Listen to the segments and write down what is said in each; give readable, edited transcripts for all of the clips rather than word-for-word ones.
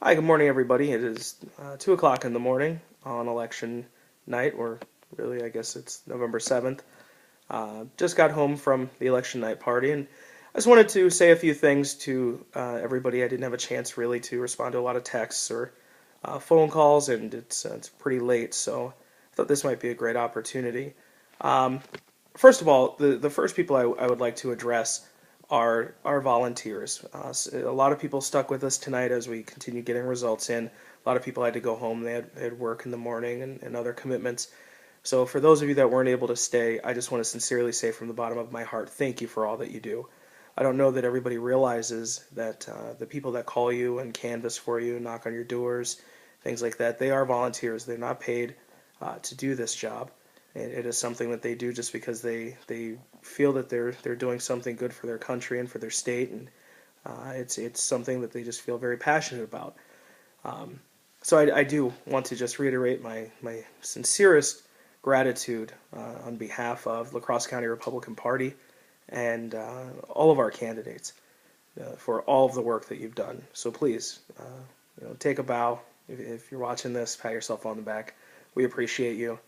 Hi, good morning, everybody. It is 2 o'clock in the morning on election night, or really, I guess it's November 7th. Just got home from the election night party, and I just wanted to say a few things to everybody. I didn't have a chance really to respond to a lot of texts or phone calls, and it's pretty late, so I thought this might be a great opportunity. Um, First of all, the first people I would like to address are our volunteers. A lot of people stuck with us tonight as we continue getting results in. A lot of people had to go home. They had work in the morning and other commitments. So for those of you that weren't able to stay, I just want to sincerely say from the bottom of my heart, thank you for all that you do. I don't know that everybody realizes that the people that call you and canvass for you, knock on your doors, things like that, they are volunteers. They're not paid to do this job. It is something that they do just because they feel that they're doing something good for their country and for their state, and it's something that they just feel very passionate about. So I do want to just reiterate my sincerest gratitude on behalf of La Crosse County Republican Party and all of our candidates for all of the work that you've done. So please, take a bow. If you're watching this, pat yourself on the back. We appreciate you.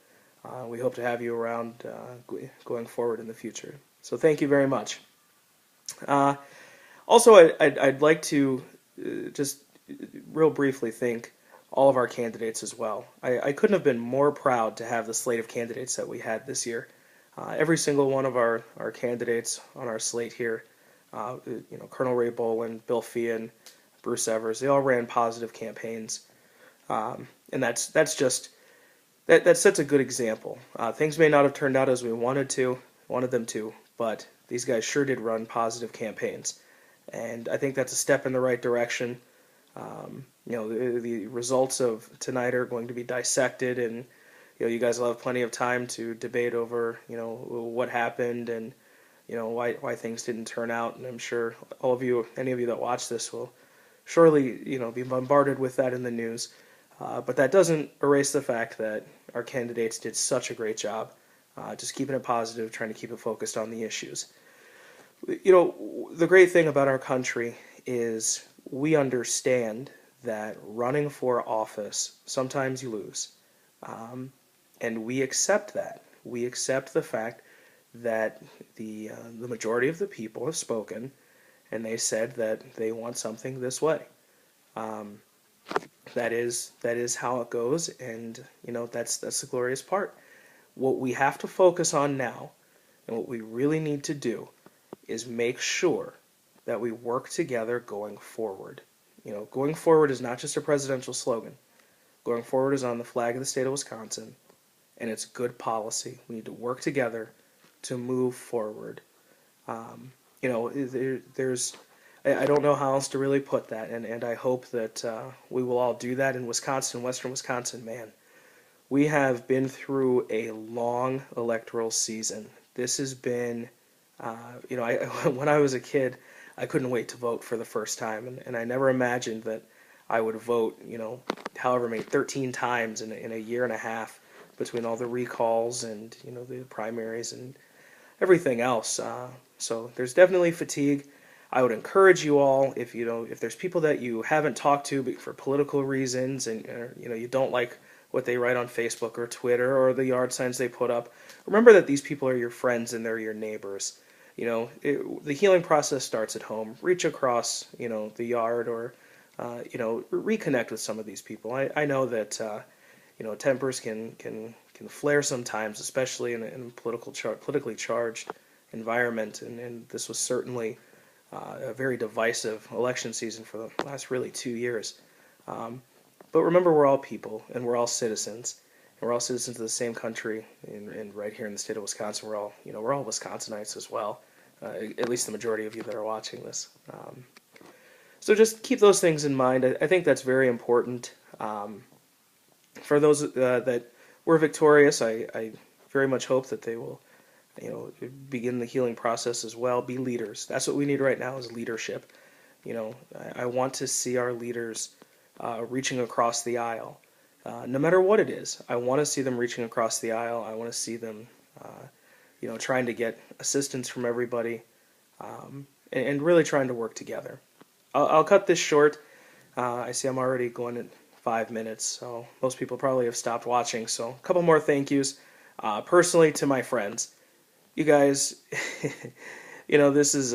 We hope to have you around going forward in the future. So thank you very much. Uh, Also, I'd like to just real briefly thank all of our candidates as well. I couldn't have been more proud to have the slate of candidates that we had this year. Every single one of our candidates on our slate here, Colonel Ray Boland, Bill Feehan, Bruce Evers, they all ran positive campaigns, and that sets a good example. Things may not have turned out as we wanted them to, but these guys sure did run positive campaigns, and I think that's a step in the right direction. The results of tonight are going to be dissected, and you guys will have plenty of time to debate over what happened and why things didn't turn out. And I'm sure all of you, any of you that watch this, will surely be bombarded with that in the news. But that doesn't erase the fact that our candidates did such a great job, just keeping it positive, trying to keep it focused on the issues. The great thing about our country is we understand that running for office, sometimes you lose. And we accept that. We accept the fact that the majority of the people have spoken, and they said that they want something this way. Um, that is how it goes, and that's the glorious part. What we have to focus on now, and what we really need to do, is make sure that we work together going forward. Going forward is not just a presidential slogan. Going forward is on the flag of the state of Wisconsin, and it's good policy. We need to work together to move forward. There's I don't know how else to really put that, and I hope that we will all do that in Wisconsin, Western Wisconsin. Man, we have been through a long electoral season. This has been, when I was a kid, I couldn't wait to vote for the first time, and I never imagined that I would vote, however many, 13 times in a year and a half between all the recalls and, the primaries and everything else. So there's definitely fatigue. I would encourage you all, if there's people that you haven't talked to for political reasons, and you don't like what they write on Facebook or Twitter or the yard signs they put up, remember that these people are your friends and they're your neighbors. The healing process starts at home. Reach across, the yard, or reconnect with some of these people. I know that tempers can flare sometimes, especially in a politically charged environment, and this was certainly a very divisive election season for the last really 2 years. But remember, we're all people, and we're all citizens, and we're all citizens of the same country. And right here in the state of Wisconsin, we're all Wisconsinites as well. At least the majority of you that are watching this. So just keep those things in mind. I think that's very important. For those that were victorious, I very much hope that they will begin the healing process as well. Be leaders. That's what we need right now, is leadership. I want to see our leaders reaching across the aisle. No matter what it is, I want to see them reaching across the aisle. I want to see them, trying to get assistance from everybody, and really trying to work together. I'll cut this short. I see I'm already going at 5 minutes, so most people probably have stopped watching. So a couple more thank yous. Personally, to my friends, you guys, this is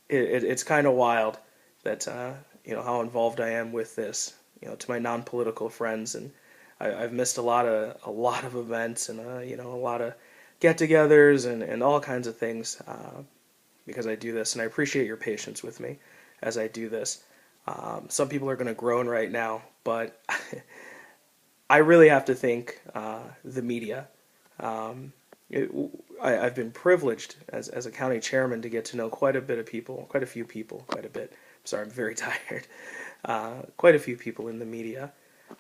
it's kind of wild that how involved I am with this. To my non-political friends, and I've missed a lot of events and a lot of get-togethers and all kinds of things because I do this, and I appreciate your patience with me as I do this. Some people are going to groan right now, but I really have to thank the media. Um, it, I've been privileged as a county chairman to get to know quite a bit of people, quite a few people, quite a bit. I'm sorry, I'm very tired. Quite a few people in the media,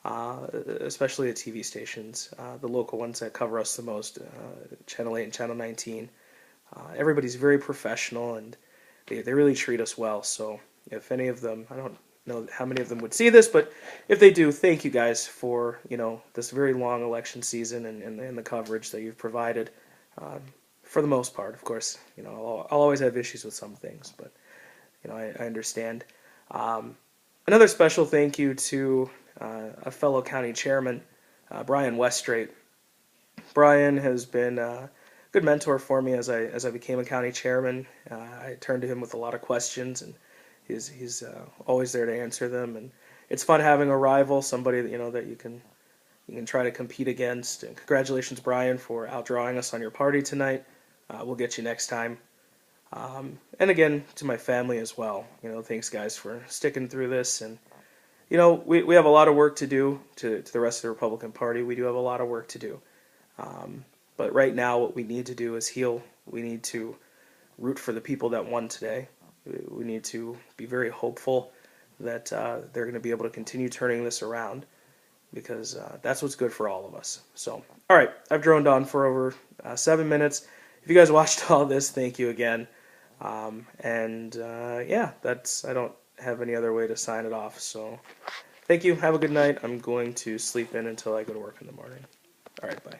especially the TV stations, the local ones that cover us the most, Channel 8 and Channel 19. Everybody's very professional, and they really treat us well. So if any of them, I don't know how many of them would see this, but if they do, thank you guys for this very long election season and the coverage that you've provided. For the most part, of course, I'll always have issues with some things, but I understand. Another special thank you to a fellow county chairman, Brian Weststraight. Brian has been a good mentor for me as I became a county chairman. I turned to him with a lot of questions, and he's always there to answer them. And it's fun having a rival, somebody that you can try to compete against. And congratulations, Brian, for outdrawing us on your party tonight. We'll get you next time. And again, to my family as well. Thanks guys for sticking through this. And we have a lot of work to do to the rest of the Republican Party. We do have a lot of work to do. But right now, what we need to do is heal. We need to root for the people that won today. We need to be very hopeful that they're going to be able to continue turning this around, because that's what's good for all of us. So, all right, I've droned on for over 7 minutes. If you guys watched all this, thank you again. Yeah, I don't have any other way to sign it off. So, thank you. Have a good night. I'm going to sleep in until I go to work in the morning. All right, bye.